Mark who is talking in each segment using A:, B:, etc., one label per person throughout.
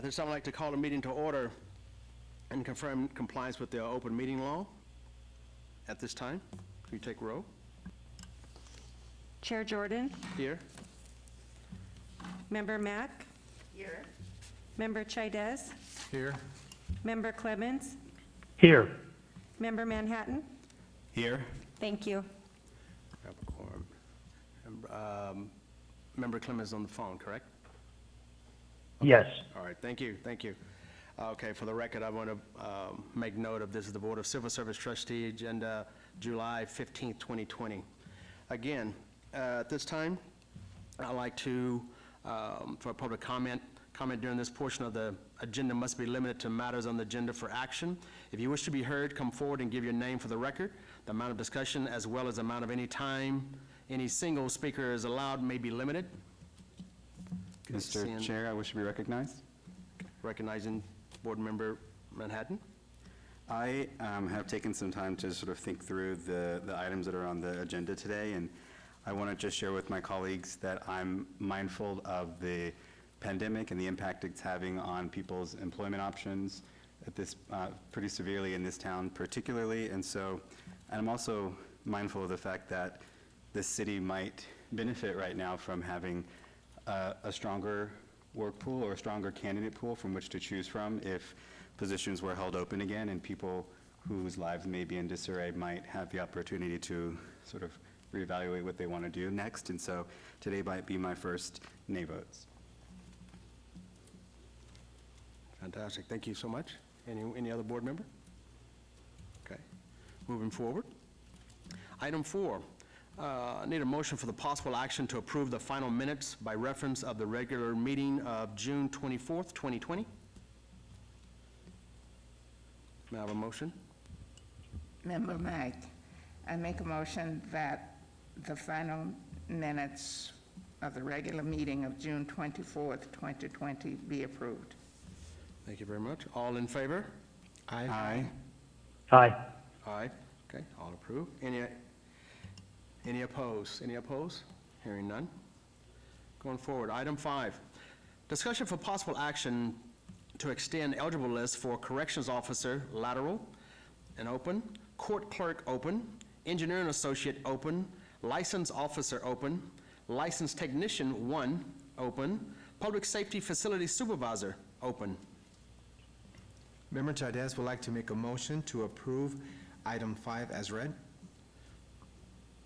A: At this time, I'd like to call the meeting to order and confirm compliance with the open meeting law. At this time, can you take roll?
B: Chair Jordan.
A: Here.
B: Member Mack.
C: Here.
B: Member Chaydez.
D: Here.
B: Member Clemens.
D: Here.
B: Member Manhattan.
D: Here.
B: Thank you.
A: We have a quorum. Member Clemens on the phone, correct?
D: Yes.
A: All right, thank you, thank you. Okay, for the record, I want to make note of this is the Board of Civil Service Trustee Agenda, July 15th, 2020. Again, at this time, I'd like to, for a public comment during this portion of the agenda must be limited to matters on the agenda for action. If you wish to be heard, come forward and give your name for the record. The amount of discussion as well as the amount of any time any single speaker is allowed may be limited.
E: Mr. Chair, I wish to be recognized.
A: Recognizing Board Member Manhattan.
E: I have taken some time to sort of think through the items that are on the agenda today, and I want to just share with my colleagues that I'm mindful of the pandemic and the impact it's having on people's employment options at this pretty severely in this town particularly, and I'm also mindful of the fact that the city might benefit right now from having a stronger work pool or a stronger candidate pool from which to choose from if positions were held open again and people whose lives may be in disarray might have the opportunity to sort of reevaluate what they want to do next. And so today might be my first nay votes.
A: Fantastic, thank you so much. Any other board member? Okay, moving forward. Item 4, need a motion for the possible action to approve the final minutes by reference of the regular meeting of June 24th, 2020. May I have a motion?
C: Member Mack, I make a motion that the final minutes of the regular meeting of June 24th, 2020 be approved.
A: Thank you very much. All in favor?
E: Aye.
D: Aye.
A: Aye. Okay, all approved. Any opposed? Any opposed? Hearing none. Going forward, item 5, discussion for possible action to extend eligible list for corrections officer lateral and open, court clerk open, engineering associate open, license officer open, licensed technician 1 open, public safety facility supervisor open.
F: Member Chaydez would like to make a motion to approve item 5 as read.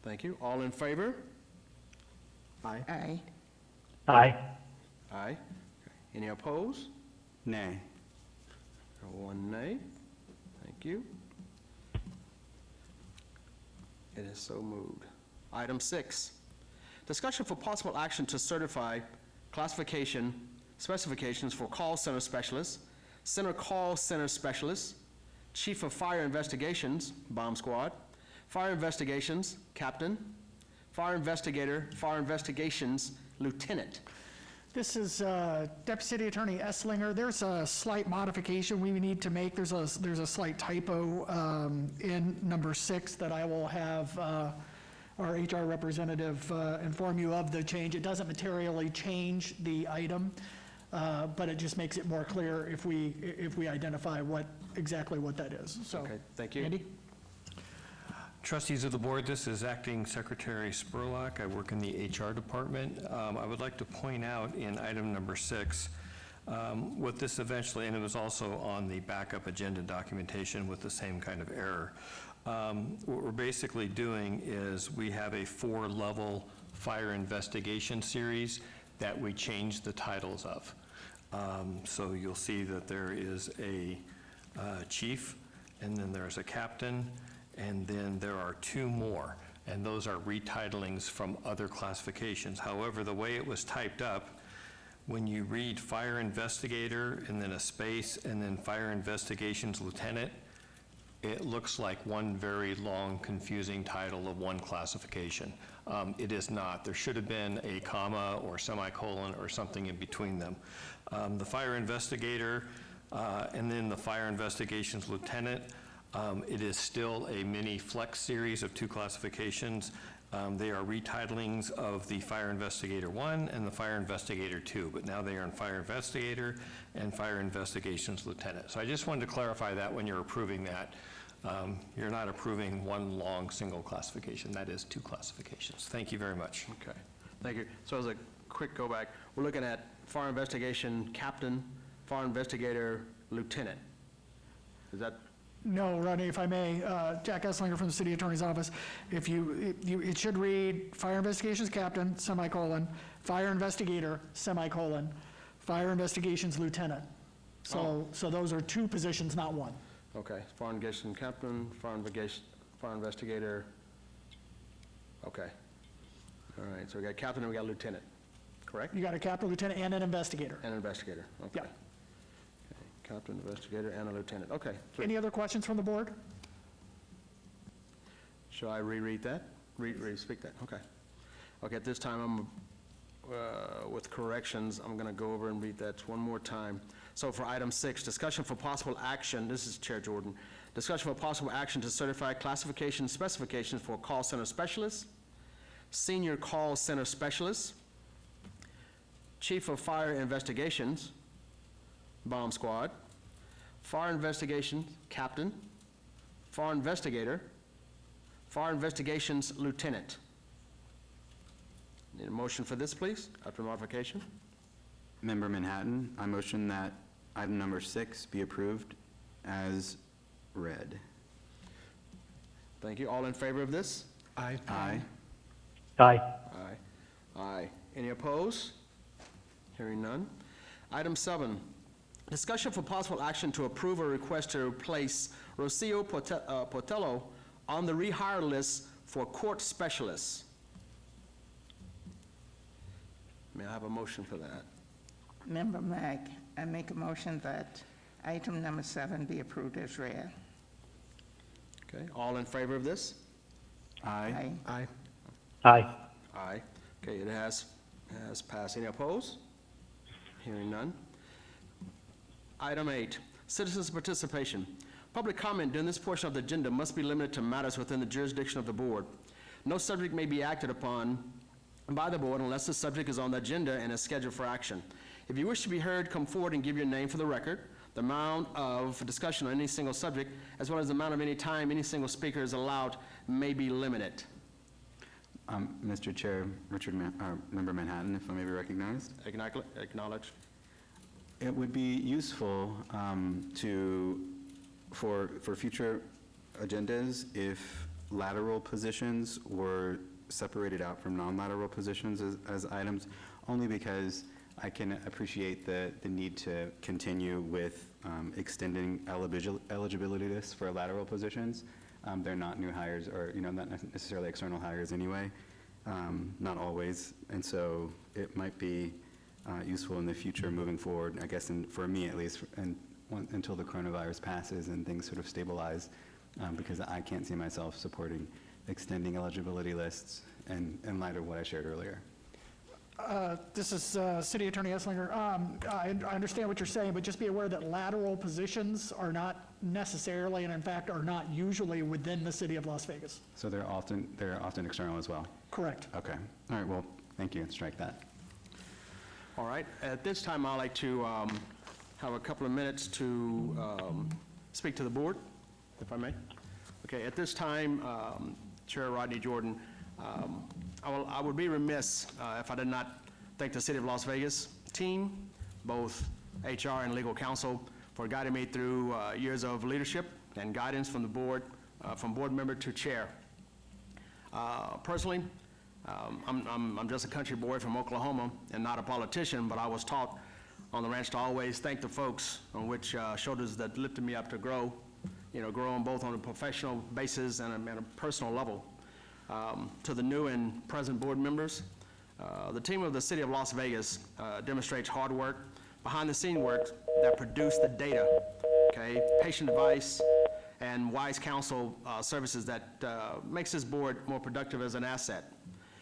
A: Thank you. All in favor?
F: Aye.
C: Aye.
D: Aye.
A: Aye. Okay. Any opposed?
E: Nay.
A: 1 nay. Thank you. It is so moved. Item 6, discussion for possible action to certify classification specifications for call center specialists, center call center specialists, chief of fire investigations, bomb squad, fire investigations, captain, fire investigator, fire investigations, lieutenant.
G: This is Deputy City Attorney Esslinger. There's a slight modification we need to make. There's a slight typo in number 6 that I will have our HR representative inform you of the change. It doesn't materially change the item, but it just makes it more clear if we identify exactly what that is. So,
A: Okay, thank you.
G: Andy?
H: Trustees of the board, this is Acting Secretary Spurlock. I work in the HR department. I would like to point out in item number 6, what this eventually, and it was also on the backup agenda documentation with the same kind of error. What we're basically doing is we have a 4-level fire investigation series that we changed the titles of. So you'll see that there is a chief, and then there's a captain, and then there are 2 more, and those are retitling from other classifications. However, the way it was typed up, when you read fire investigator and then a space and then fire investigations lieutenant, it looks like one very long, confusing title of one classification. It is not. There should have been a comma or semicolon or something in between them. The fire investigator and then the fire investigations lieutenant, it is still a mini flex series of 2 classifications. They are retitlings of the Fire Investigator 1 and the Fire Investigator 2, but now they are in Fire Investigator and Fire Investigations Lieutenant. So I just wanted to clarify that when you're approving that. You're not approving one long single classification. That is 2 classifications. Thank you very much.
A: Okay, thank you. So as a quick go back, we're looking at Fire Investigation Captain, Fire Investigator Lieutenant. Is that,
G: No, Rodney, if I may, Jack Esslinger from the City Attorney's Office. It should read Fire Investigations Captain, semicolon, Fire Investigator, semicolon, Fire Investigations Lieutenant. So those are 2 positions, not 1.
A: okay, Fire Investigation Captain, Fire Investigator, okay. All right, so we got Captain and we got Lieutenant, correct?
G: You got a captain, lieutenant, and an investigator.
A: And Investigator, okay.
G: Yeah.
A: Okay, Captain, Investigator, and a Lieutenant, okay.
G: Any other questions from the board?
A: Shall I reread that? Re-speak that, okay. Okay, at this time, with corrections, I'm going to go over and read that one more time. So for item 6, discussion for possible action, this is Chair Jordan, discussion for possible action to certify classification specifications for call center specialists, senior call center specialists, chief of fire investigations, bomb squad, fire investigations captain, fire investigator, fire investigations lieutenant. Need a motion for this, please, after modification?
E: Member Manhattan, I motion that item number 6 be approved as read.
A: Thank you. All in favor of this?
F: Aye.
E: Aye.
D: Aye.
A: Aye. Aye. Any opposed? Hearing none. Item 7, discussion for possible action to approve a request to replace Rocio Portello on the rehire list for court specialists. May I have a motion for that?
C: Member Mack, I make a motion that item number 7 be approved as read.
A: Okay, all in favor of this?
E: Aye.
F: Aye.
D: Aye.
A: Aye. Okay, it has passed. Any opposed? Hearing none. Item 8, citizens' participation. Public comment during this portion of the agenda must be limited to matters within the jurisdiction of the board. No subject may be acted upon by the board unless the subject is on the agenda and is scheduled for action. If you wish to be heard, come forward and give your name for the record. The amount of discussion on any single subject, as well as the amount of any time any single speaker is allowed, may be limited.
E: Mr. Chair, Member Manhattan, if I may be recognized.
A: Acknowledge.
E: It would be useful for future agendas if lateral positions were separated out from non-lateral positions as items, only because I can appreciate the need to continue with extending eligibility lists for lateral positions. They're not new hires or, not necessarily external hires anyway, not always. And so it might be useful in the future moving forward, I guess, for me at least, until the coronavirus passes and things sort of stabilize, because I can't see myself supporting extending eligibility lists in light of what I shared earlier.
G: This is City Attorney Esslinger. I understand what you're saying, but just be aware that lateral positions are not necessarily, and in fact, are not usually within the City of Las Vegas.
E: So they're often external as well?
G: Correct.
E: Okay. All right, well, thank you. Strike that.
A: All right, at this time, I'd like to have a couple of minutes to speak to the board, if I may. Okay, at this time, Chair Rodney Jordan, I would be remiss if I did not thank the City of Las Vegas team, both HR and legal counsel, for guiding me through years of leadership and guidance from the board, from board member to chair. Personally, I'm just a country boy from Oklahoma and not a politician, but I was taught on the ranch to always thank the folks on which shoulders that lifted me up to grow, growing both on a professional basis and a personal level. To the new and present board members, the team of the City of Las Vegas demonstrates hard work, behind-the-scene work that produce the data, okay, patient advice, and wise counsel services that makes this board more productive as an asset.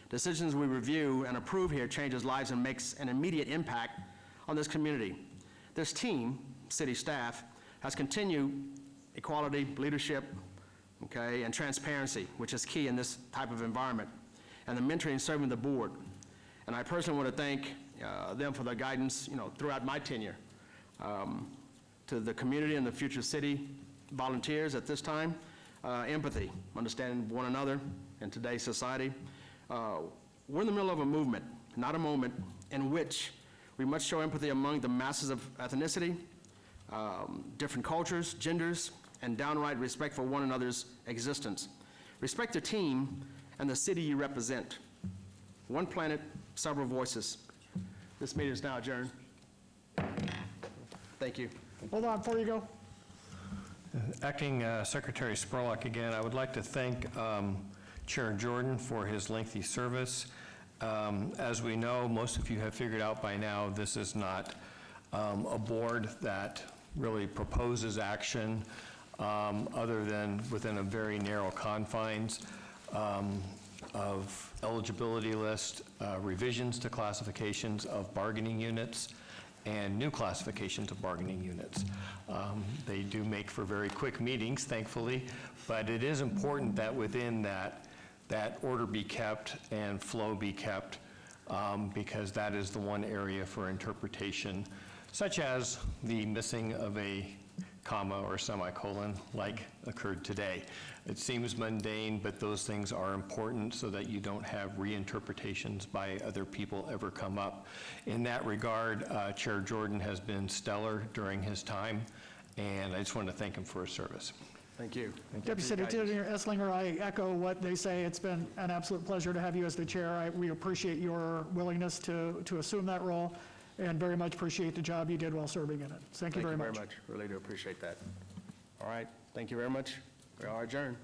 A: Decisions we review and approve here changes lives and makes an immediate impact on this community. This team, city staff, has continued equality, leadership, okay, and transparency, which is key in this type of environment. and the mentoring and serving the board. And I personally want to thank them for their guidance, throughout my tenure. To the community and the future city volunteers at this time, empathy, understanding one another in today's society. We're in the middle of a movement, not a moment, in which we must show empathy among the masses of ethnicity, different cultures, genders, and downright respect for one another's existence. Respect the team and the city you represent. One planet, several voices. This meeting is now adjourned. Thank you.
G: Hold on, before you go.
H: Acting Secretary Spurlock again, I would like to thank Chair Jordan for his lengthy service. As we know, most of you have figured out by now, this is not a board that really proposes action other than within a very narrow confines of eligibility list, revisions to classifications of bargaining units, and new classifications of bargaining units. They do make for very quick meetings, thankfully, but it is important that within that order be kept and flow be kept, because that is the one area for interpretation, such as the missing of a comma or semicolon like occurred today. It seems mundane, but those things are important so that you don't have reinterpretations by other people ever come up. In that regard, Chair Jordan has been stellar during his time, and I just want to thank him for his service.
A: Thank you.
G: Deputy City Attorney Esslinger, I echo what they say. It's been an absolute pleasure to have you as the chair. We appreciate your willingness to assume that role, and very much appreciate the job you did while serving in it. Thank you very much.
A: Really do appreciate that. All right, thank you very much. We are adjourned.